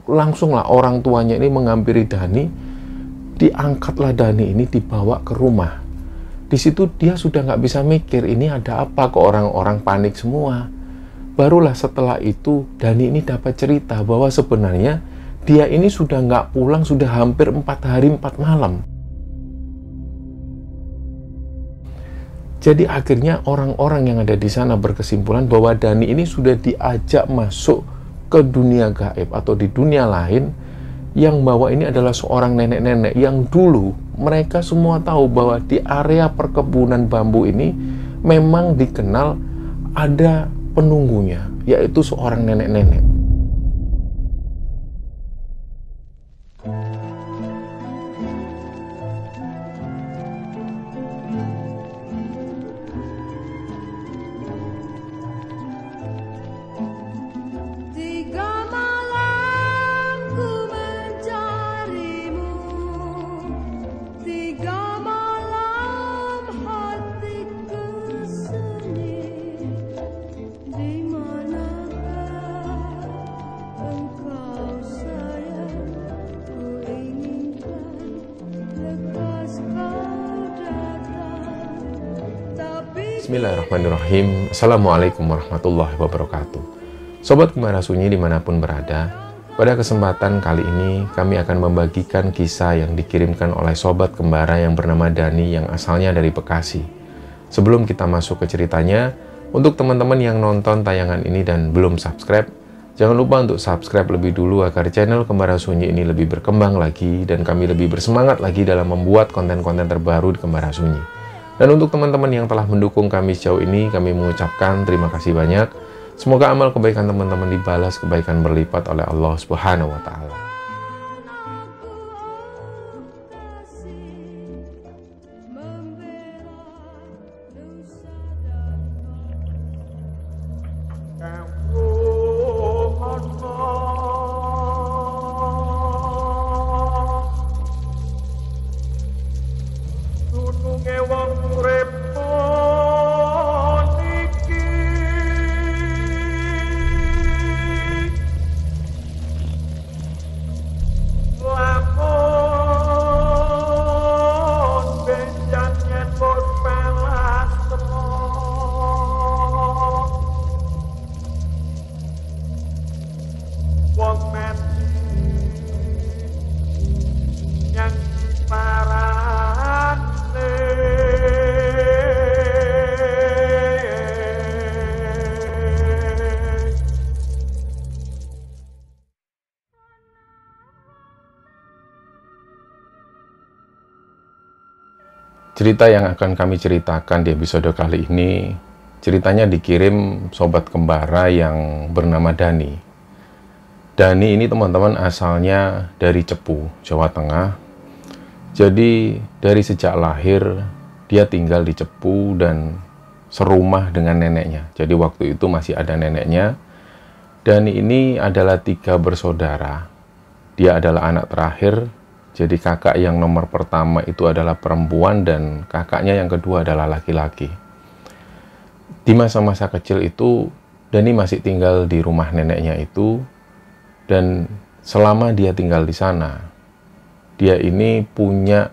langsunglah orang tuanya ini menghampiri Dani, diangkatlah Dani ini dibawa ke rumah. Di situ dia sudah nggak bisa mikir ini ada apa, kok orang-orang panik semua. Barulah setelah itu Dani ini dapat cerita bahwa sebenarnya dia ini sudah nggak pulang sudah hampir 4 hari 4 malam. Jadi akhirnya orang-orang yang ada di sana berkesimpulan bahwa Dani ini sudah diajak masuk ke dunia gaib atau di dunia lain, yang bahwa ini adalah seorang nenek-nenek yang dulu mereka semua tahu bahwa di area perkebunan bambu ini memang dikenal ada penunggunya, yaitu seorang nenek-nenek. Bismillahirrahmanirrahim. Assalamualaikum warahmatullahi wabarakatuh. Sobat Kembara Sunyi dimanapun berada, pada kesempatan kali ini kami akan membagikan kisah yang dikirimkan oleh Sobat Kembara yang bernama Dani yang asalnya dari Bekasi. Sebelum kita masuk ke ceritanya, untuk teman-teman yang nonton tayangan ini dan belum subscribe, jangan lupa untuk subscribe lebih dulu agar channel Kembara Sunyi ini lebih berkembang lagi dan kami lebih bersemangat lagi dalam membuat konten-konten terbaru di Kembara Sunyi. Dan untuk teman-teman yang telah mendukung kami sejauh ini, kami mengucapkan terima kasih banyak. Semoga amal kebaikan teman-teman dibalas kebaikan berlipat oleh Allah Subhanahu wa Ta'ala. Cerita yang akan kami ceritakan di episode kali ini, ceritanya dikirim Sobat Kembara yang bernama Dani. Dani ini teman-teman asalnya dari Cepu, Jawa Tengah. Jadi dari sejak lahir dia tinggal di Cepu dan serumah dengan neneknya. Jadi waktu itu masih ada neneknya. Dani ini adalah 3 bersaudara. Dia adalah anak terakhir. Jadi kakak yang nomor pertama itu adalah perempuan dan kakaknya yang kedua adalah laki-laki. Di masa-masa kecil itu, Dani masih tinggal di rumah neneknya itu. Dan selama dia tinggal di sana, dia ini punya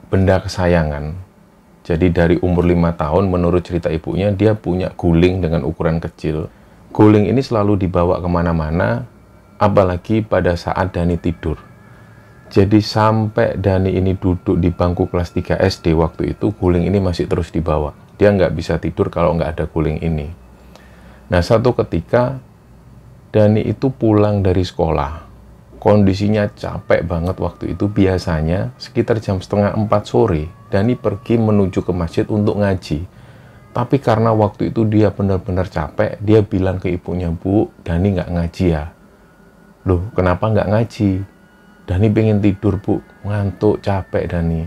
benda kesayangan. Jadi dari umur 5 tahun, menurut cerita ibunya, dia punya guling dengan ukuran kecil. Guling ini selalu dibawa kemana-mana, apalagi pada saat Dani tidur. Jadi sampai Dani ini duduk di bangku kelas 3 SD waktu itu, guling ini masih terus dibawa. Dia nggak bisa tidur kalau nggak ada guling ini. Nah, satu ketika Dani itu pulang dari sekolah. Kondisinya capek banget waktu itu. Biasanya sekitar jam 3:30 sore, Dani pergi menuju ke masjid untuk ngaji. Tapi karena waktu itu dia benar-benar capek, dia bilang ke ibunya, "Bu, Dani nggak ngaji ya?" "Loh, kenapa nggak ngaji?" "Dani pengen tidur, Bu. Ngantuk, capek Dani."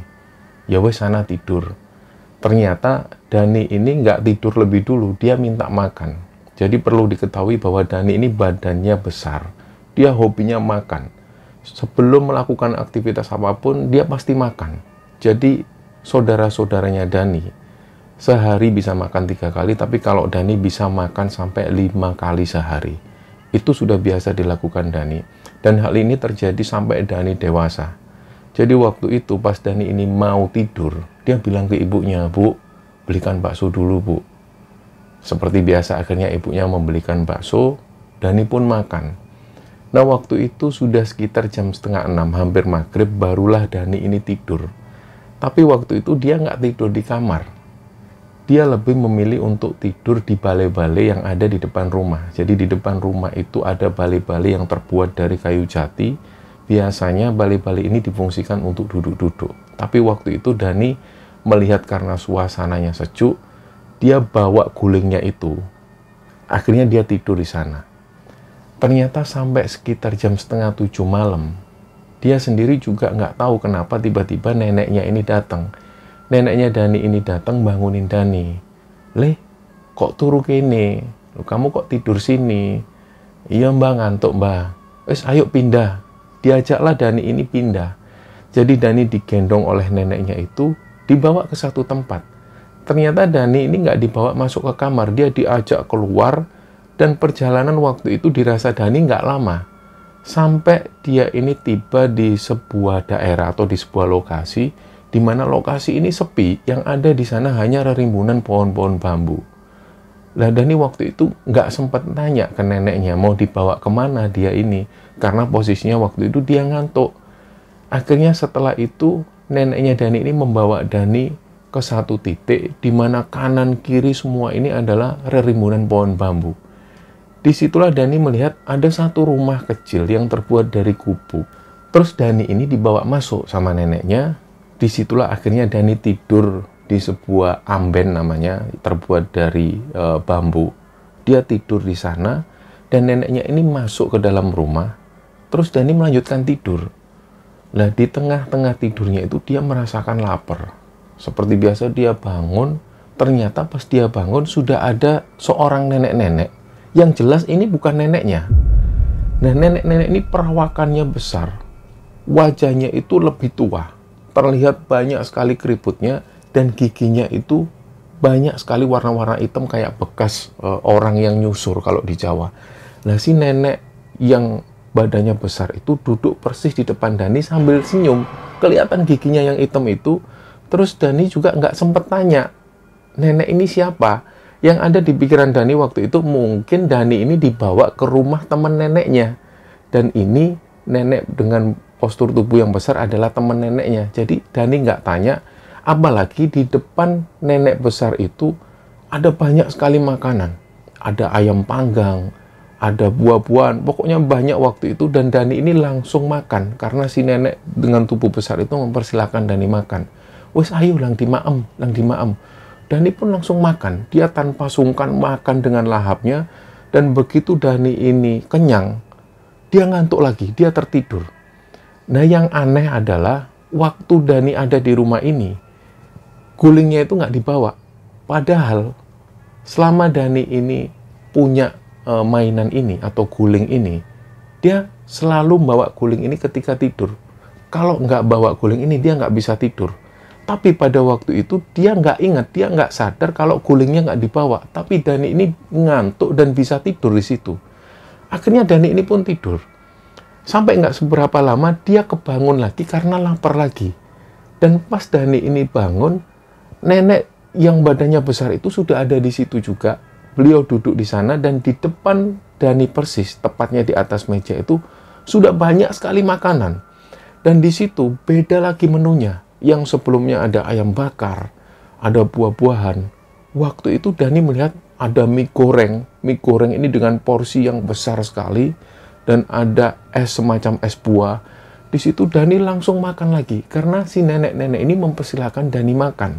"Ya wes, sana tidur." Ternyata Dani ini nggak tidur lebih dulu, dia minta makan. Jadi perlu diketahui bahwa Dani ini badannya besar. Dia hobinya makan. Sebelum melakukan aktivitas apapun, dia pasti makan. Jadi saudara-saudaranya Dani sehari bisa makan 3 kali, tapi kalau Dani bisa makan sampai 5 kali sehari. Itu sudah biasa dilakukan Dani. Dan hal ini terjadi sampai Dani dewasa. Jadi waktu itu pas Dani ini mau tidur, dia bilang ke ibunya, "Bu, belikan bakso dulu, Bu." Seperti biasa akhirnya ibunya membelikan bakso, Dani pun makan. Nah waktu itu sudah sekitar jam 5:30, hampir maghrib, barulah Dani ini tidur. Tapi waktu itu dia nggak tidur di kamar. Dia lebih memilih untuk tidur di balai-balai yang ada di depan rumah. Jadi di depan rumah itu ada balai-balai yang terbuat dari kayu jati. Biasanya balai-balai ini difungsikan untuk duduk-duduk. Tapi waktu itu Dani melihat karena suasananya sejuk, dia bawa gulingnya itu. Akhirnya dia tidur di sana. Ternyata sampai sekitar jam 6:30 malam, dia sendiri juga nggak tahu kenapa tiba-tiba neneknya ini datang. Neneknya Dani ini datang bangunin Dani. "Le, kok turu kene? Kamu kok tidur sini?" "Iya mbak, ngantuk mbak." "Wes ayo pindah." Diajaklah Dani ini pindah. Jadi Dani digendong oleh neneknya itu, dibawa ke satu tempat. Ternyata Dani ini nggak dibawa masuk ke kamar, dia diajak keluar, dan perjalanan waktu itu dirasa Dani nggak lama. Sampai dia ini tiba di sebuah daerah atau di sebuah lokasi, di mana lokasi ini sepi, yang ada di sana hanya rimbunan pohon-pohon bambu. Lah Dani waktu itu nggak sempat tanya ke neneknya mau dibawa kemana dia ini, karena posisinya waktu itu dia ngantuk. Akhirnya setelah itu neneknya Dani ini membawa Dani ke satu titik di mana kanan kiri semua ini adalah rimbunan pohon bambu. Disitulah Dani melihat ada satu rumah kecil yang terbuat dari gubuk. Terus Dani ini dibawa masuk sama neneknya. Disitulah akhirnya Dani tidur di sebuah amben namanya, terbuat dari bambu. Dia tidur di sana dan neneknya ini masuk ke dalam rumah. Terus Dani melanjutkan tidur. Nah di tengah-tengah tidurnya itu dia merasakan lapar. Seperti biasa dia bangun. Ternyata pas dia bangun sudah ada seorang nenek-nenek. Yang jelas ini bukan neneknya. Nah nenek-nenek ini perawakannya besar. Wajahnya itu lebih tua. Terlihat banyak sekali keriputnya dan giginya itu banyak sekali warna-warna hitam kayak bekas orang yang nyusur kalau di Jawa. Nah si nenek yang badannya besar itu duduk persis di depan Dani sambil senyum. Kelihatan giginya yang hitam itu. Terus Dani juga nggak sempat tanya, nenek ini siapa? Yang ada di pikiran Dani waktu itu mungkin Dani ini dibawa ke rumah teman neneknya. Dan ini nenek dengan postur tubuh yang besar adalah teman neneknya. Jadi Dani nggak tanya, apalagi di depan nenek besar itu ada banyak sekali makanan. Ada ayam panggang, ada buah-buahan, pokoknya banyak waktu itu. Dan Dani ini langsung makan, karena si nenek dengan tubuh besar itu mempersilahkan Dani makan. "Wes ayo lang dimaem, lang dimaem." Dani pun langsung makan. Dia tanpa sungkan makan dengan lahapnya. Dan begitu Dani ini kenyang, dia ngantuk lagi, dia tertidur. Nah yang aneh adalah waktu Dani ada di rumah ini, gulingnya itu nggak dibawa. Padahal selama Dani ini punya mainan ini atau guling ini, dia selalu bawa guling ini ketika tidur. Kalau nggak bawa guling ini dia nggak bisa tidur. Tapi pada waktu itu dia nggak ingat, dia nggak sadar kalau gulingnya nggak dibawa. Tapi Dani ini ngantuk dan bisa tidur di situ. Akhirnya Dani ini pun tidur. Sampai nggak seberapa lama dia kebangun lagi karena lapar lagi. Dan pas Dani ini bangun, nenek yang badannya besar itu sudah ada di situ juga. Beliau duduk di sana dan di depan Dani persis, tepatnya di atas meja itu, sudah banyak sekali makanan. Dan di situ beda lagi menunya. Yang sebelumnya ada ayam bakar, ada buah-buahan. Waktu itu Dani melihat ada mie goreng. Mie goreng ini dengan porsi yang besar sekali. Dan ada es semacam es buah. Di situ Dani langsung makan lagi. Karena si nenek-nenek ini mempersilahkan Dani makan.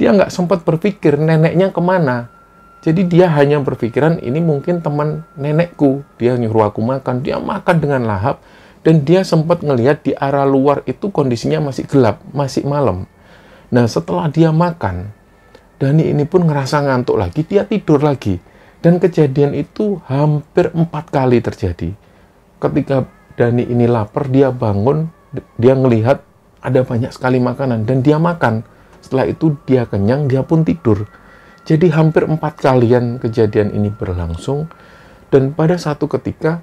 Dia nggak sempat berpikir neneknya kemana. Jadi dia hanya berpikiran ini mungkin teman nenekku. Dia nyuruh aku makan. Dia makan dengan lahap. Dan dia sempat ngelihat di arah luar itu kondisinya masih gelap, masih malam. Nah setelah dia makan, Dani ini pun ngerasa ngantuk lagi, dia tidur lagi. Dan kejadian itu hampir 4 kali terjadi. Ketika Dani ini lapar, dia bangun, dia ngelihat ada banyak sekali makanan, dan dia makan. Setelah itu dia kenyang, dia pun tidur. Jadi hampir 4 kalian kejadian ini berlangsung. Dan pada satu ketika,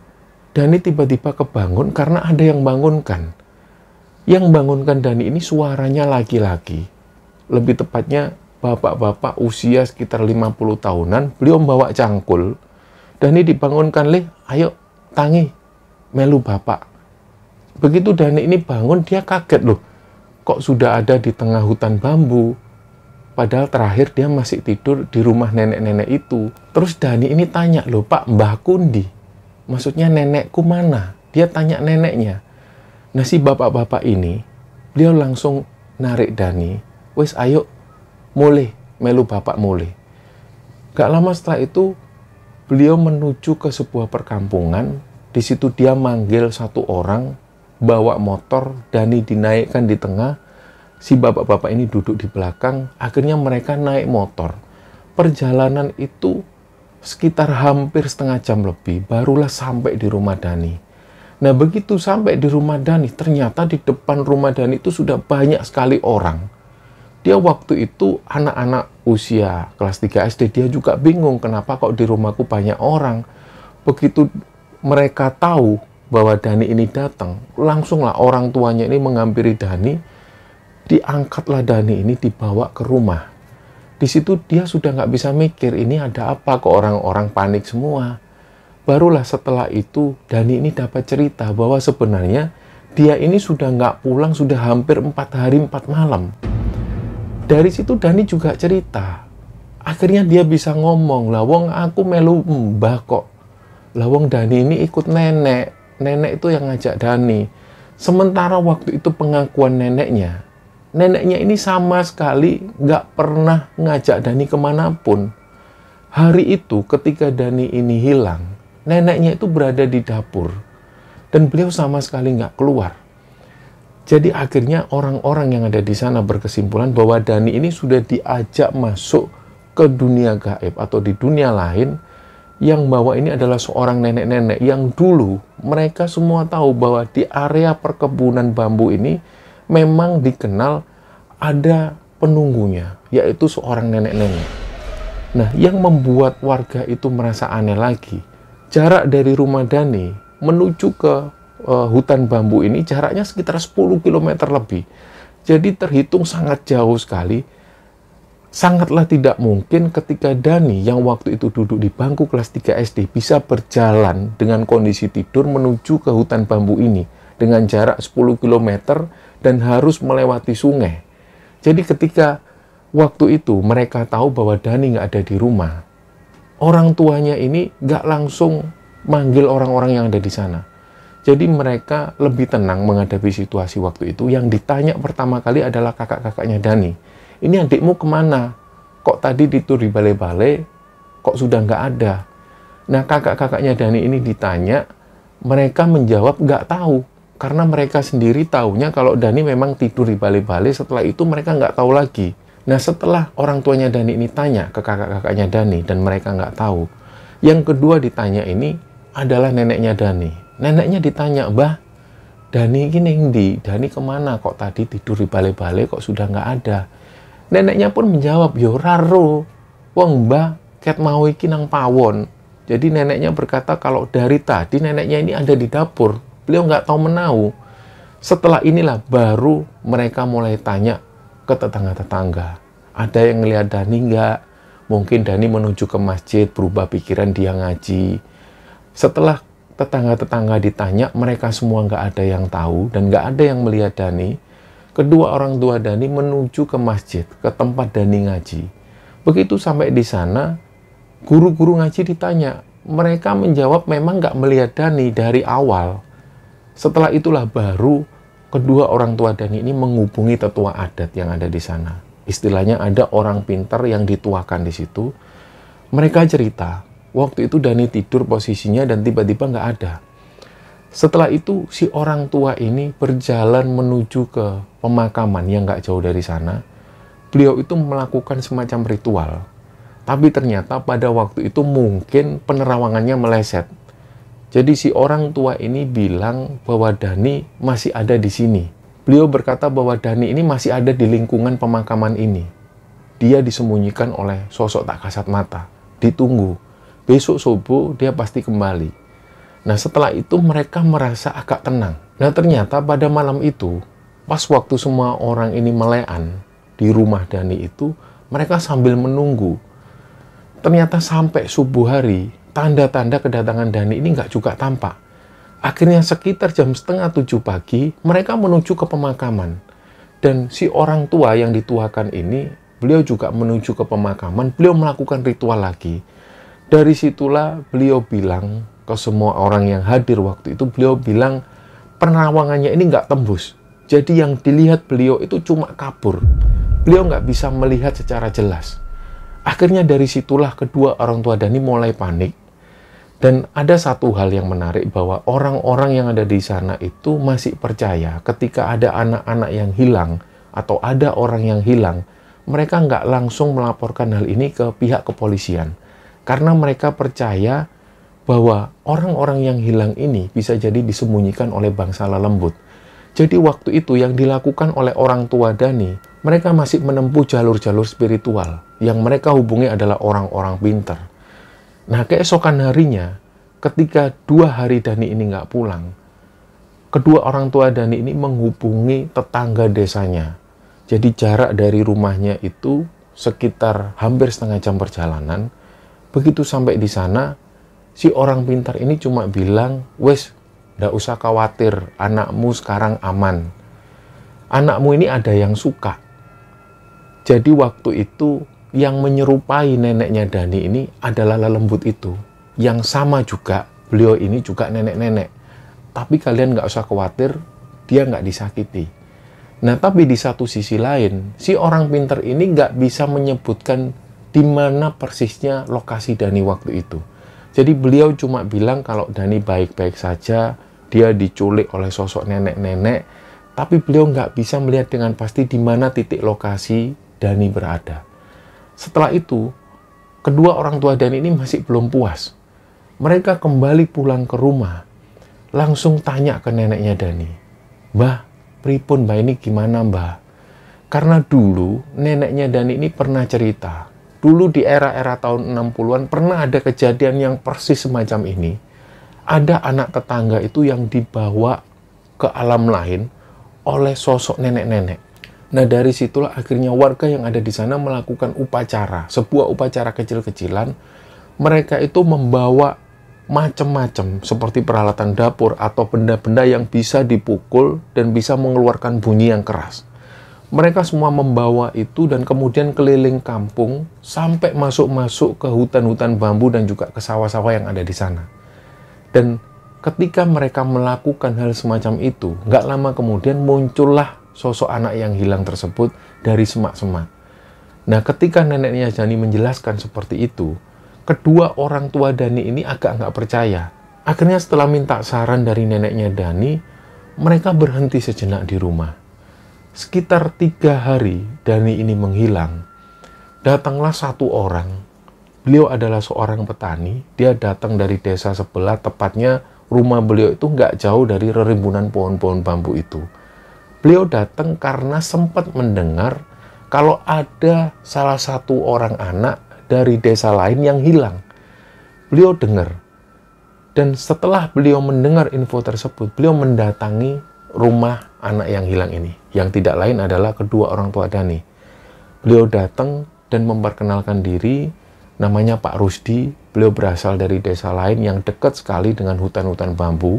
Dani tiba-tiba kebangun karena ada yang bangunkan. Yang bangunkan Dani ini suaranya laki-laki. Lebih tepatnya, bapak-bapak usia sekitar 50 tahunan, beliau membawa cangkul. Dani dibangunkan, "Leh, ayo, tangi, melu bapak." Begitu Dani ini bangun, dia kaget loh. Kok sudah ada di tengah hutan bambu? Padahal terakhir dia masih tidur di rumah nenek-nenek itu. Terus Dani ini tanya, "Loh Pak, Mbah Kundi? Maksudnya nenekku mana?" Dia tanya neneknya. Nah si bapak-bapak ini, beliau langsung narik Dani. "Wes ayo, mulai, melu bapak mulai." Gak lama setelah itu, beliau menuju ke sebuah perkampungan. Di situ dia manggil satu orang, bawa motor, Dani dinaikkan di tengah, si bapak-bapak ini duduk di belakang, akhirnya mereka naik motor. Perjalanan itu sekitar hampir setengah jam lebih, barulah sampai di rumah Dani. Nah begitu sampai di rumah Dani, ternyata di depan rumah Dani itu sudah banyak sekali orang. Dia waktu itu anak-anak usia kelas 3 SD, dia juga bingung kenapa kok di rumahku banyak orang. Begitu mereka tahu bahwa Dani ini datang, langsunglah orang tuanya ini menghampiri Dani, diangkatlah Dani ini dibawa ke rumah. Di situ dia sudah nggak bisa mikir, ini ada apa kok orang-orang panik semua. Barulah setelah itu Dani ini dapat cerita bahwa sebenarnya dia ini sudah nggak pulang, sudah hampir 4 hari 4 malam. Dari situ Dani juga cerita. Akhirnya dia bisa ngomong, "Lah wong aku melu mbah kok. Lah wong Dani ini ikut nenek. Nenek itu yang ngajak Dani." Sementara waktu itu pengakuan neneknya ini sama sekali nggak pernah ngajak Dani kemanapun. Hari itu ketika Dani ini hilang, neneknya itu berada di dapur. Dan beliau sama sekali nggak keluar. Jadi akhirnya orang-orang yang ada di sana berkesimpulan bahwa Dani ini sudah diajak masuk ke dunia gaib atau di dunia lain. Yang bawa ini adalah seorang nenek-nenek yang dulu mereka semua tahu bahwa di area perkebunan bambu ini memang dikenal ada penunggunya, yaitu seorang nenek-nenek. Nah, yang membuat warga itu merasa aneh lagi, jarak dari rumah Dani menuju ke hutan bambu ini jaraknya sekitar 10 km lebih. Jadi terhitung sangat jauh sekali. Sangatlah tidak mungkin ketika Dani yang waktu itu duduk di bangku kelas 3 SD bisa berjalan dengan kondisi tidur menuju ke hutan bambu ini dengan jarak 10 km dan harus melewati sungai. Jadi ketika waktu itu mereka tahu bahwa Dani nggak ada di rumah, orang tuanya ini nggak langsung manggil orang-orang yang ada di sana. Jadi mereka lebih tenang menghadapi situasi waktu itu. Yang ditanya pertama kali adalah kakak-kakaknya Dani. "Ini adikmu kemana? Kok tadi tidur di balai-balai, kok sudah nggak ada?" Nah, kakak-kakaknya Dani ini ditanya, mereka menjawab nggak tahu. Karena mereka sendiri tahunya kalau Dani memang tidur di balai-balai, setelah itu mereka nggak tahu lagi. Nah, setelah orang tuanya Dani ini tanya ke kakak-kakaknya Dani, dan mereka nggak tahu. Yang kedua ditanya ini adalah neneknya Dani. Neneknya ditanya, "Mbah, Dani ini ndi? Dani kemana? Kok tadi tidur di balai-balai, kok sudah nggak ada?" Neneknya pun menjawab, "Yo raro, wong mbah ket mau iki nang pawon." Jadi neneknya berkata kalau dari tadi neneknya ini ada di dapur, beliau nggak tahu menau. Setelah inilah baru mereka mulai tanya ke tetangga-tetangga. Ada yang ngelihat Dani nggak? Mungkin Dani menuju ke masjid, berubah pikiran dia ngaji. Setelah tetangga-tetangga ditanya, mereka semua nggak ada yang tahu dan nggak ada yang melihat Dani. Kedua orang tua Dani menuju ke masjid, ke tempat Dani ngaji. Begitu sampai di sana, guru-guru ngaji ditanya. Mereka menjawab memang nggak melihat Dani dari awal. Setelah itulah baru kedua orang tua Dani ini menghubungi tetua adat yang ada di sana. Istilahnya ada orang pintar yang dituakan di situ. Mereka cerita, waktu itu Dani tidur posisinya dan tiba-tiba nggak ada. Setelah itu, si orang tua ini berjalan menuju ke pemakaman yang nggak jauh dari sana. Beliau itu melakukan semacam ritual. Tapi ternyata pada waktu itu mungkin penerawangannya meleset. Jadi si orang tua ini bilang bahwa Dani masih ada di sini. Beliau berkata bahwa Dani ini masih ada di lingkungan pemakaman ini. Dia disembunyikan oleh sosok tak kasat mata. Ditunggu. besok subuh dia pasti kembali. Nah, setelah itu mereka merasa agak tenang. Nah, ternyata pada malam itu, pas waktu semua orang ini melean di rumah Dani itu, mereka sambil menunggu. Ternyata sampai subuh hari, tanda-tanda kedatangan Dani ini nggak juga tampak. Akhirnya sekitar jam 6:30 pagi, mereka menuju ke pemakaman. Dan si orang tua yang dituakan ini, beliau juga menuju ke pemakaman, beliau melakukan ritual lagi. Dari situlah beliau bilang ke semua orang yang hadir waktu itu, beliau bilang penerawangannya ini nggak tembus. Jadi yang dilihat beliau itu cuma kabur. Beliau nggak bisa melihat secara jelas. Akhirnya dari situlah kedua orang tua Dani mulai panik. Dan ada satu hal yang menarik bahwa orang-orang yang ada di sana itu masih percaya ketika ada anak-anak yang hilang atau ada orang yang hilang, mereka nggak langsung melaporkan hal ini ke pihak kepolisian. Karena mereka percaya bahwa orang-orang yang hilang ini bisa jadi disembunyikan oleh bangsa lelembut. Jadi waktu itu yang dilakukan oleh orang tua Dani, mereka masih menempuh jalur-jalur spiritual. Yang mereka hubungi adalah orang-orang pintar. Nah, keesokan harinya, ketika 2 hari Dani ini nggak pulang, kedua orang tua Dani ini menghubungi tetangga desanya. Jadi jarak dari rumahnya itu sekitar hampir setengah jam perjalanan. Begitu sampai di sana, si orang pintar ini cuma bilang, "Wes, nggak usah khawatir, anakmu sekarang aman. Anakmu ini ada yang suka." Jadi waktu itu yang menyerupai neneknya Dani ini adalah lelembut itu. Yang sama juga, beliau ini juga nenek-nenek. Tapi kalian nggak usah khawatir, dia nggak disakiti. Nah, tapi di satu sisi lain, si orang pintar ini nggak bisa menyebutkan di mana persisnya lokasi Dani waktu itu. Jadi beliau cuma bilang kalau Dani baik-baik saja, dia diculik oleh sosok nenek-nenek, tapi beliau nggak bisa melihat dengan pasti di mana titik lokasi Dani berada. Setelah itu, kedua orang tua Dani ini masih belum puas. Mereka kembali pulang ke rumah, langsung tanya ke neneknya Dani, "Mbah, pripun mbah ini gimana mbah?" Karena dulu neneknya Dani ini pernah cerita, dulu di era-era tahun 60-an pernah ada kejadian yang persis semacam ini. Ada anak tetangga itu yang dibawa ke alam lain oleh sosok nenek-nenek. Nah, dari situlah akhirnya warga yang ada di sana melakukan upacara, sebuah upacara kecil-kecilan. Mereka itu membawa macam-macam seperti peralatan dapur atau benda-benda yang bisa dipukul dan bisa mengeluarkan bunyi yang keras. Mereka semua membawa itu dan kemudian keliling kampung sampai masuk-masuk ke hutan-hutan bambu dan juga ke sawah-sawah yang ada di sana. Dan ketika mereka melakukan hal semacam itu, nggak lama kemudian muncullah sosok anak yang hilang tersebut dari semak-semak. Nah, ketika neneknya Dani menjelaskan seperti itu, kedua orang tua Dani ini agak nggak percaya. Akhirnya setelah minta saran dari neneknya Dani, mereka berhenti sejenak di rumah. Sekitar 3 hari Dani ini menghilang. Datanglah satu orang. Beliau adalah seorang petani. Dia datang dari desa sebelah, tepatnya rumah beliau itu nggak jauh dari rerimbunan pohon-pohon bambu itu. Beliau datang karena sempat mendengar kalau ada salah satu orang anak dari desa lain yang hilang. Beliau dengar. Dan setelah beliau mendengar info tersebut, beliau mendatangi rumah anak yang hilang ini, yang tidak lain adalah kedua orang tua Dani. Beliau datang dan memperkenalkan diri, namanya Pak Rusdi. Beliau berasal dari desa lain yang dekat sekali dengan hutan-hutan bambu.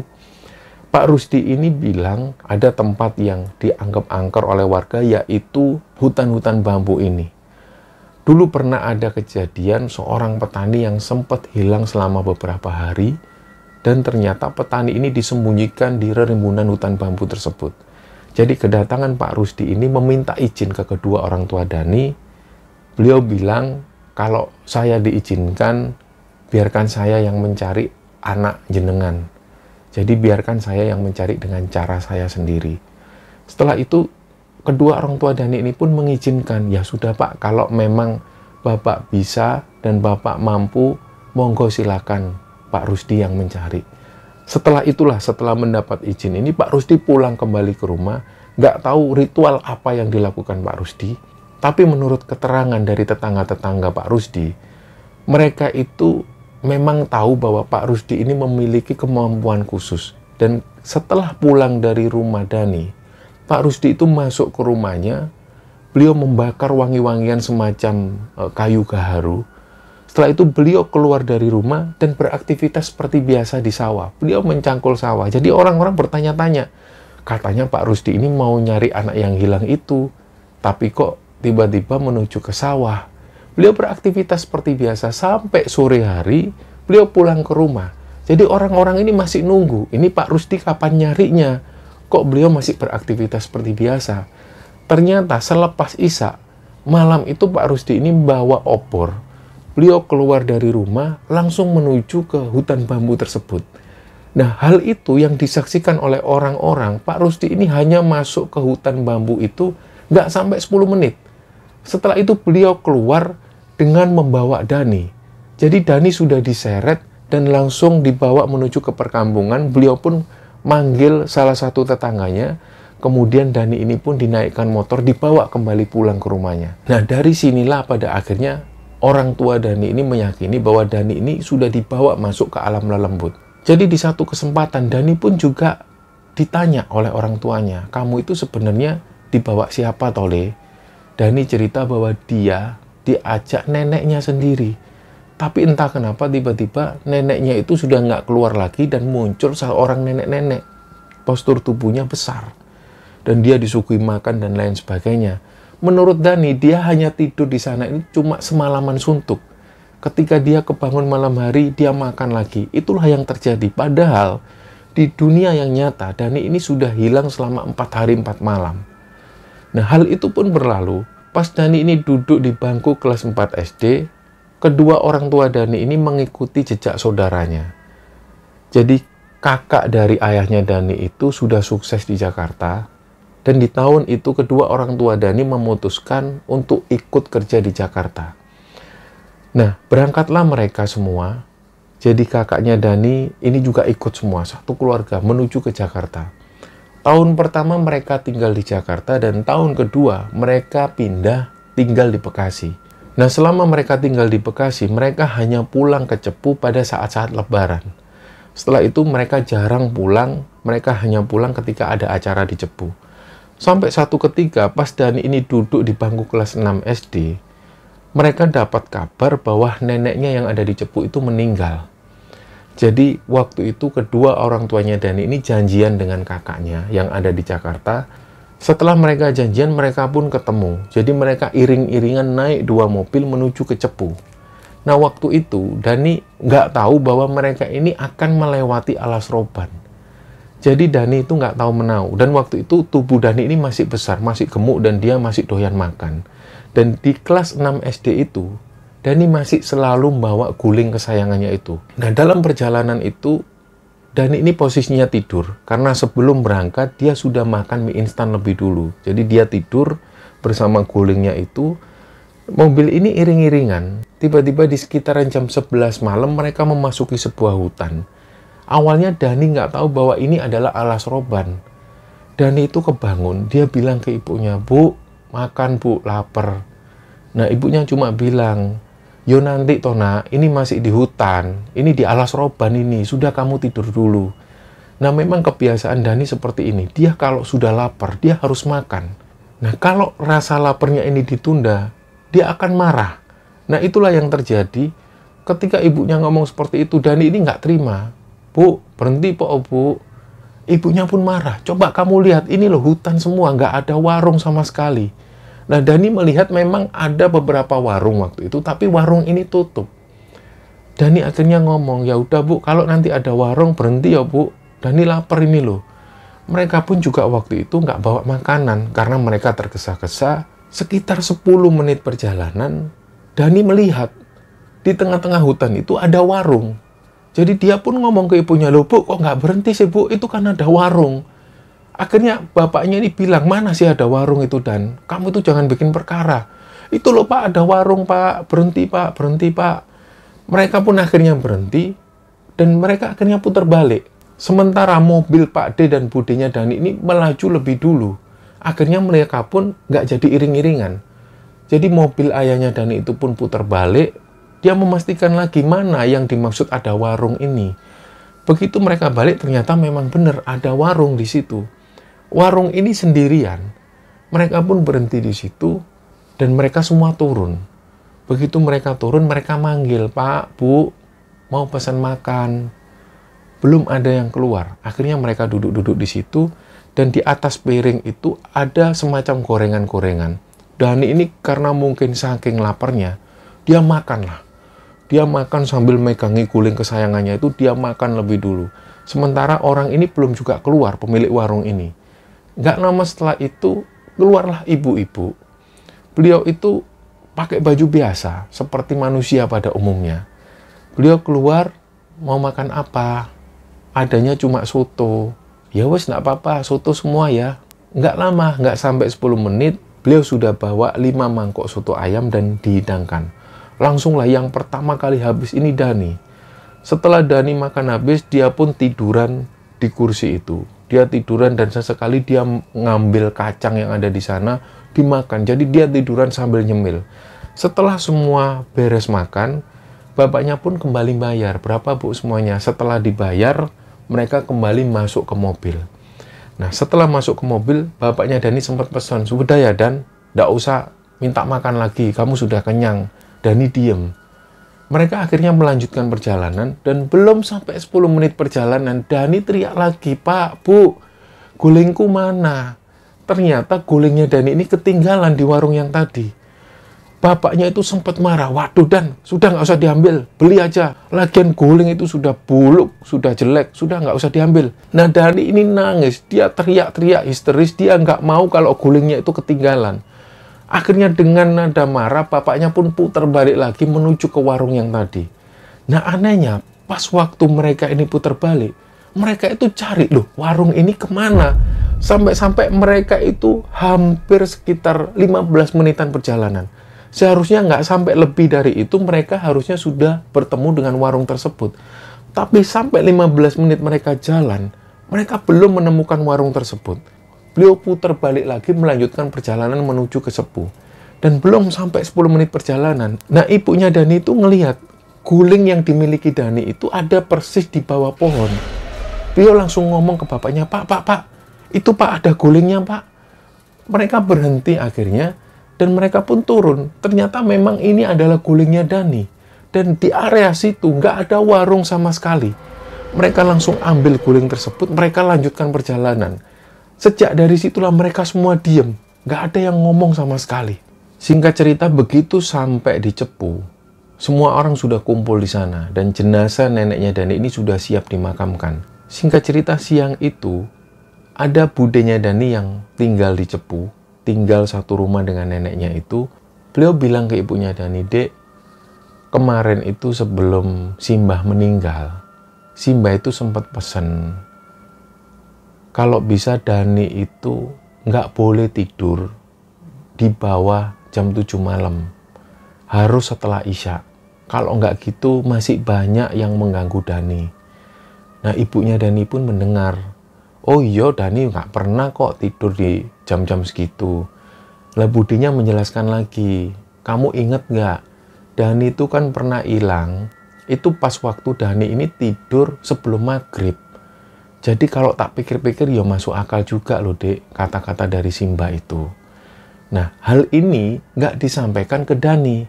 Pak Rusdi ini bilang ada tempat yang dianggap angker oleh warga, yaitu hutan-hutan bambu ini. Dulu pernah ada kejadian seorang petani yang sempat hilang selama beberapa hari, dan ternyata petani ini disembunyikan di rerimbunan hutan bambu tersebut. Jadi kedatangan Pak Rusdi ini meminta izin ke kedua orang tua Dani. Beliau bilang, kalau saya diizinkan, biarkan saya yang mencari anak jenengan. Jadi biarkan saya yang mencari dengan cara saya sendiri. Setelah itu, kedua orang tua Dani ini pun mengizinkan, ya sudah Pak, kalau memang Bapak bisa dan Bapak mampu, monggo silakan Pak Rusdi yang mencari. Setelah itulah, setelah mendapat izin ini, Pak Rusdi pulang kembali ke rumah. Nggak tahu ritual apa yang dilakukan Pak Rusdi, tapi menurut keterangan dari tetangga-tetangga Pak Rusdi, mereka itu memang tahu bahwa Pak Rusdi ini memiliki kemampuan khusus. Dan setelah pulang dari rumah Dani, Pak Rusdi itu masuk ke rumahnya, beliau membakar wangi-wangian semacam kayu gaharu. Setelah itu beliau keluar dari rumah dan beraktivitas seperti biasa di sawah. Beliau mencangkul sawah. Jadi orang-orang bertanya-tanya, katanya Pak Rusdi ini mau nyari anak yang hilang itu, tapi kok tiba-tiba menuju ke sawah. Beliau beraktivitas seperti biasa sampai sore hari, beliau pulang ke rumah. Jadi orang-orang ini masih nunggu, ini Pak Rusdi kapan nyarinya? Kok beliau masih beraktivitas seperti biasa? Ternyata selepas Isya, malam itu Pak Rusdi ini bawa obor. Beliau keluar dari rumah, langsung menuju ke hutan bambu tersebut. Nah, hal itu yang disaksikan oleh orang-orang, Pak Rusdi ini hanya masuk ke hutan bambu itu nggak sampai 10 menit. Setelah itu beliau keluar dengan membawa Dani. Jadi Dani sudah diseret dan langsung dibawa menuju ke perkampungan. Beliau pun manggil salah satu tetangganya. Kemudian Dani ini pun dinaikkan motor, dibawa kembali pulang ke rumahnya. Nah, dari sinilah pada akhirnya orang tua Dani ini meyakini bahwa Dani ini sudah dibawa masuk ke alam lelembut. Jadi di satu kesempatan Dani pun juga ditanya oleh orang tuanya, kamu itu sebenarnya dibawa siapa Tole? Dani cerita bahwa dia diajak neneknya sendiri. Tapi entah kenapa tiba-tiba neneknya itu sudah nggak keluar lagi dan muncul seorang nenek-nenek. Postur tubuhnya besar. Dan dia disuguhi makan dan lain sebagainya. Menurut Dani, dia hanya tidur di sana ini cuma semalaman suntuk. Ketika dia kebangun malam hari, dia makan lagi. Itulah yang terjadi. Padahal di dunia yang nyata, Dani ini sudah hilang selama 4 hari 4 malam. Nah, hal itu pun berlalu. Pas Dani ini duduk di bangku kelas 4 SD, kedua orang tua Dani ini mengikuti jejak saudaranya. Jadi kakak dari ayahnya Dani itu sudah sukses di Jakarta. Dan di tahun itu kedua orang tua Dani memutuskan untuk ikut kerja di Jakarta. Nah, berangkatlah mereka semua. Jadi kakaknya Dani ini juga ikut semua, satu keluarga menuju ke Jakarta. Tahun pertama mereka tinggal di Jakarta dan tahun kedua mereka pindah tinggal di Bekasi. Nah, selama mereka tinggal di Bekasi, mereka hanya pulang ke Cepu pada saat-saat Lebaran. Setelah itu mereka jarang pulang, mereka hanya pulang ketika ada acara di Cepu. Sampai satu ketika pas Dani ini duduk di bangku kelas 6 SD, mereka dapat kabar bahwa neneknya yang ada di Cepu itu meninggal. Jadi waktu itu kedua orang tuanya Dani ini janjian dengan kakaknya yang ada di Jakarta. Setelah mereka janjian, mereka pun ketemu. Jadi mereka iring-iringan naik 2 mobil menuju ke Cepu. Nah, waktu itu Dani nggak tahu bahwa mereka ini akan melewati Alas Roban. Jadi Dani itu nggak tahu menau. Dan waktu itu tubuh Dani ini masih besar, masih gemuk, dan dia masih doyan makan. Dan di kelas 6 SD itu, Dani masih selalu membawa guling kesayangannya itu. Nah, dalam perjalanan itu, Dani ini posisinya tidur. Karena sebelum berangkat, dia sudah makan mie instan lebih dulu. Jadi dia tidur bersama gulingnya itu. Mobil ini iring-iringan. Tiba-tiba di sekitaran jam 11 malam, mereka memasuki sebuah hutan. Awalnya Dani nggak tahu bahwa ini adalah Alas Roban. Dani itu kebangun, dia bilang ke ibunya, "Bu, makan bu, lapar." Nah, ibunya cuma bilang, "Yo nanti Tona, ini masih di hutan, ini di Alas Roban ini, sudah kamu tidur dulu." Nah, memang kebiasaan Dani seperti ini, dia kalau sudah lapar, dia harus makan. Nah, kalau rasa laparnya ini ditunda, dia akan marah. Nah, itulah yang terjadi ketika ibunya ngomong seperti itu. Dani ini nggak terima. "Bu, berhenti po, Bu." Ibunya pun marah. "Coba kamu lihat, ini loh hutan semua, nggak ada warung sama sekali." Nah, Dani melihat memang ada beberapa warung waktu itu, tapi warung ini tutup. Dani akhirnya ngomong, "Ya udah Bu, kalau nanti ada warung berhenti ya Bu. Dani lapar ini loh." Mereka pun juga waktu itu nggak bawa makanan, karena mereka tergesa-gesa. Sekitar 10 menit perjalanan, Dani melihat di tengah-tengah hutan itu ada warung. Jadi dia pun ngomong ke ibunya, "Loh Bu, kok nggak berhenti sih Bu? Itu kan ada warung." Akhirnya bapaknya ini bilang, "Mana sih ada warung itu Dan? Kamu itu jangan bikin perkara. Itu loh Pak, ada warung Pak. Berhenti Pak, berhenti Pak." Mereka pun akhirnya berhenti dan mereka akhirnya putar balik. Sementara mobil Pak D dan Budenya Dani ini melaju lebih dulu. Akhirnya mereka pun nggak jadi iring-iringan. Jadi mobil ayahnya Dani itu pun putar balik Dia memastikan lagi mana yang dimaksud ada warung ini. Begitu mereka balik, ternyata memang benar ada warung di situ. Warung ini sendirian. Mereka pun berhenti di situ dan mereka semua turun. Begitu mereka turun, mereka manggil, "Pak, Bu, mau pesan makan." Belum ada yang keluar. Akhirnya mereka duduk-duduk di situ dan di atas piring itu ada semacam gorengan-gorengan. Dani ini karena mungkin saking laparnya, dia makan lah. Dia makan sambil megangi guling kesayangannya itu, dia makan lebih dulu. Sementara orang ini belum juga keluar, pemilik warung ini. Nggak lama setelah itu, keluarlah ibu-ibu. Beliau itu pakai baju biasa, seperti manusia pada umumnya. Beliau keluar, mau makan apa? Adanya cuma soto. Ya wes, nggak apa-apa, soto semua ya. Nggak lama, nggak sampai 10 menit, beliau sudah bawa 5 mangkok soto ayam dan dihidangkan. Langsunglah yang pertama kali habis ini Dani. Setelah Dani makan habis, dia pun tiduran di kursi itu. Dia tiduran dan sesekali dia ngambil kacang yang ada di sana, dimakan. Jadi dia tiduran sambil nyemil. Setelah semua beres makan, bapaknya pun kembali bayar. Berapa Bu semuanya? Setelah dibayar, mereka kembali masuk ke mobil. Nah, setelah masuk ke mobil, bapaknya Dani sempat pesan, "Sudah ya Dan, nggak usah minta makan lagi, kamu sudah kenyang." Dani diem. Mereka akhirnya melanjutkan perjalanan dan belum sampai 10 menit perjalanan, Dani teriak lagi, "Pak, Bu, gulingku mana?" Ternyata gulingnya Dani ini ketinggalan di warung yang tadi. Bapaknya itu sempat marah, "Waduh Dan, sudah nggak usah diambil, beli aja. Lagian guling itu sudah buluk, sudah jelek, sudah nggak usah diambil." Nah Dani ini nangis, dia teriak-teriak histeris, dia nggak mau kalau gulingnya itu ketinggalan. Akhirnya dengan nada marah, bapaknya pun putar balik lagi menuju ke warung yang tadi. Nah anehnya, pas waktu mereka ini putar balik, mereka itu cari, loh warung ini kemana? Sampai-sampai mereka itu hampir sekitar 15 menitan perjalanan. Seharusnya nggak sampai lebih dari itu, mereka harusnya sudah bertemu dengan warung tersebut. Tapi sampai 15 menit mereka jalan, mereka belum menemukan warung tersebut. Beliau putar balik lagi melanjutkan perjalanan menuju ke sepuh. Dan belum sampai 10 menit perjalanan. Nah ibunya Dani itu ngelihat guling yang dimiliki Dani itu ada persis di bawah pohon. Beliau langsung ngomong ke bapaknya, Pak, itu Pak ada gulingnya Pak." Mereka berhenti akhirnya dan mereka pun turun. Ternyata memang ini adalah gulingnya Dani. Dan di area situ nggak ada warung sama sekali. Mereka langsung ambil guling tersebut, mereka lanjutkan perjalanan. Sejak dari situlah mereka semua diem, nggak ada yang ngomong sama sekali. Singkat cerita, begitu sampai di Cepu, semua orang sudah kumpul di sana dan jenazah neneknya Dani ini sudah siap dimakamkan. Singkat cerita, siang itu ada budenya Dani yang tinggal di Cepu, tinggal satu rumah dengan neneknya itu. Beliau bilang ke ibunya Dani, "Dek, kemarin itu sebelum Simbah meninggal, Simbah itu sempat pesan, kalau bisa Dani itu nggak boleh tidur di bawah jam 7 malam. Harus setelah Isya. Kalau nggak gitu masih banyak yang mengganggu Dani." Nah ibunya Dani pun mendengar. "Oh iya, Dani nggak pernah kok tidur di jam-jam segitu." Lah budinya menjelaskan lagi, "Kamu inget nggak? Dani itu kan pernah hilang. Itu pas waktu Dani ini tidur sebelum maghrib. Jadi kalau tak pikir-pikir ya masuk akal juga loh Dek, kata-kata dari Simbah itu." Nah, hal ini nggak disampaikan ke Dani.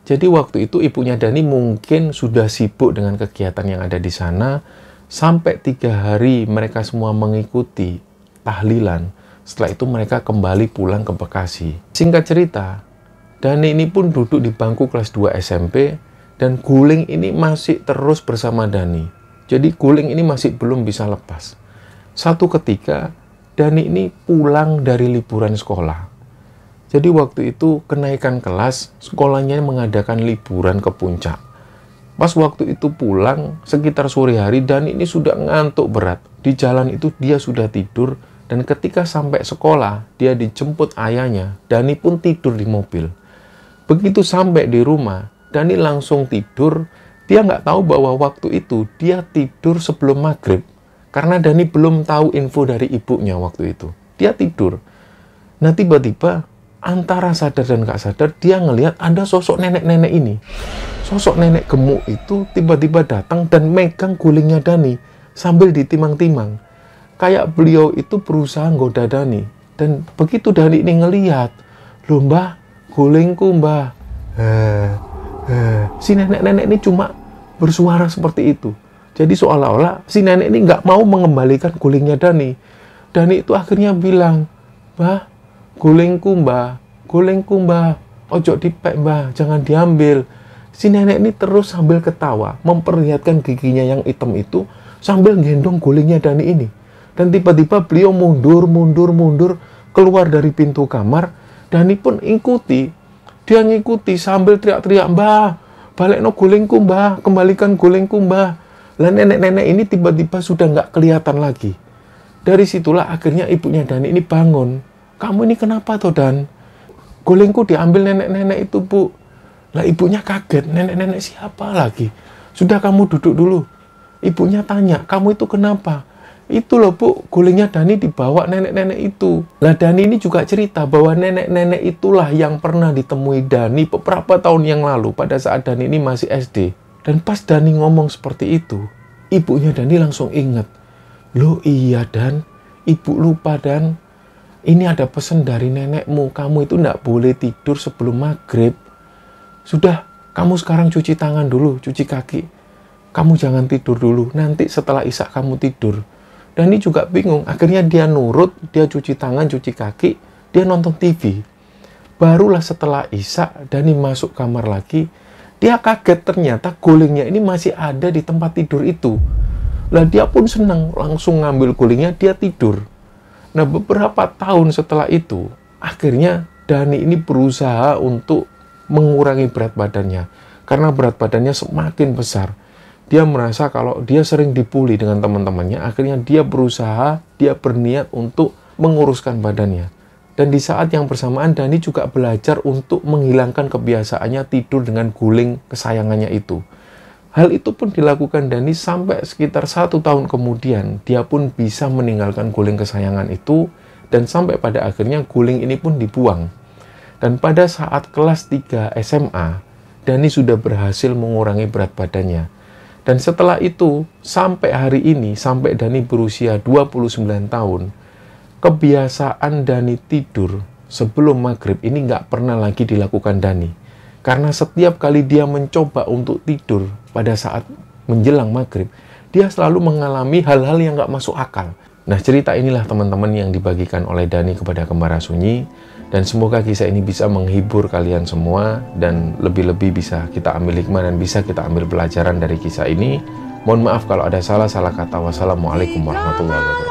Jadi waktu itu ibunya Dani mungkin sudah sibuk dengan kegiatan yang ada di sana, sampai 3 hari mereka semua mengikuti tahlilan. Setelah itu mereka kembali pulang ke Bekasi. Singkat cerita, Dani ini pun duduk di bangku kelas 2 SMP, dan guling ini masih terus bersama Dani. Jadi guling ini masih belum bisa lepas. Satu ketika, Dani ini pulang dari liburan sekolah. Jadi waktu itu kenaikan kelas, sekolahnya mengadakan liburan ke puncak. Pas waktu itu pulang, sekitar sore hari, Dani ini sudah ngantuk berat. Di jalan itu dia sudah tidur, dan ketika sampai sekolah, dia dijemput ayahnya. Dani pun tidur di mobil. Begitu sampai di rumah, Dani langsung tidur. Dia nggak tahu bahwa waktu itu dia tidur sebelum maghrib. Karena Dani belum tahu info dari ibunya waktu itu. Dia tidur. Nah tiba-tiba antara sadar dan nggak sadar, dia ngelihat ada sosok nenek-nenek ini. Sosok nenek gemuk itu tiba-tiba datang dan megang gulingnya Dani sambil ditimang-timang. Kayak beliau itu berusaha nggoda Dani. Dan begitu Dani ini ngelihat, "Loh mbah, gulingku mbah." Si nenek-nenek ini cuma bersuara seperti itu. Jadi seolah-olah si nenek ini nggak mau mengembalikan gulingnya Dani. Dani itu akhirnya bilang, "Mbah, gulingku mbah, gulingku mbah, ojo dipek mbah, jangan diambil." Si nenek ini terus sambil ketawa, memperlihatkan giginya yang hitam itu, sambil gendong gulingnya Dani ini. Dan tiba-tiba beliau mundur, keluar dari pintu kamar. Dani pun ikuti. Dia ngikuti sambil teriak-teriak, "Mbah, balik no gulingku mbah, kembalikan gulingku mbah." Lah nenek-nenek ini tiba-tiba sudah nggak kelihatan lagi. Dari situlah akhirnya ibunya Dani ini bangun. "Kamu ini kenapa toh Dan? Gulingku diambil nenek-nenek itu bu." Lah ibunya kaget, "Nenek-nenek siapa lagi? Sudah kamu duduk dulu." Ibunya tanya, "Kamu itu kenapa?" "Itu loh bu, gulingnya Dani dibawa nenek-nenek itu." Lah Dani ini juga cerita bahwa nenek-nenek itulah yang pernah ditemui Dani beberapa tahun yang lalu pada saat Dani ini masih SD. Dan pas Dani ngomong seperti itu, ibunya Dani langsung ingat. "Loh iya Dan, ibu lupa Dan. Ini ada pesan dari nenekmu, kamu itu nggak boleh tidur sebelum maghrib. Sudah, kamu sekarang cuci tangan dulu, cuci kaki. Kamu jangan tidur dulu, nanti setelah isya kamu tidur." Dani juga bingung, akhirnya dia nurut, dia cuci tangan, cuci kaki, dia nonton TV. Barulah setelah isya, Dani masuk kamar lagi, dia kaget ternyata gulingnya ini masih ada di tempat tidur itu. Lah dia pun senang, langsung ngambil gulingnya, dia tidur. Nah beberapa tahun setelah itu, akhirnya Dani ini berusaha untuk mengurangi berat badannya. Karena berat badannya semakin besar. Dia merasa kalau dia sering dibully dengan teman-temannya, akhirnya dia berusaha, dia berniat untuk menguruskan badannya. Dan di saat yang bersamaan, Dani juga belajar untuk menghilangkan kebiasaannya tidur dengan guling kesayangannya itu. Hal itu pun dilakukan Dani sampai sekitar 1 tahun kemudian, dia pun bisa meninggalkan guling kesayangan itu, dan sampai pada akhirnya guling ini pun dibuang. Dan pada saat kelas 3 SMA, Dani sudah berhasil mengurangi berat badannya. Dan setelah itu, sampai hari ini, sampai Dani berusia 29 tahun, kebiasaan Dani tidur sebelum maghrib ini nggak pernah lagi dilakukan Dani. Karena setiap kali dia mencoba untuk tidur pada saat menjelang maghrib, dia selalu mengalami hal-hal yang nggak masuk akal. Nah, cerita inilah teman-teman yang dibagikan oleh Dani kepada Kembara Sunyi. Dan semoga kisah ini bisa menghibur kalian semua, dan lebih-lebih bisa kita ambil hikmah dan bisa kita ambil pelajaran dari kisah ini. Mohon maaf kalau ada salah kata. Wassalamualaikum warahmatullahi wabarakatuh.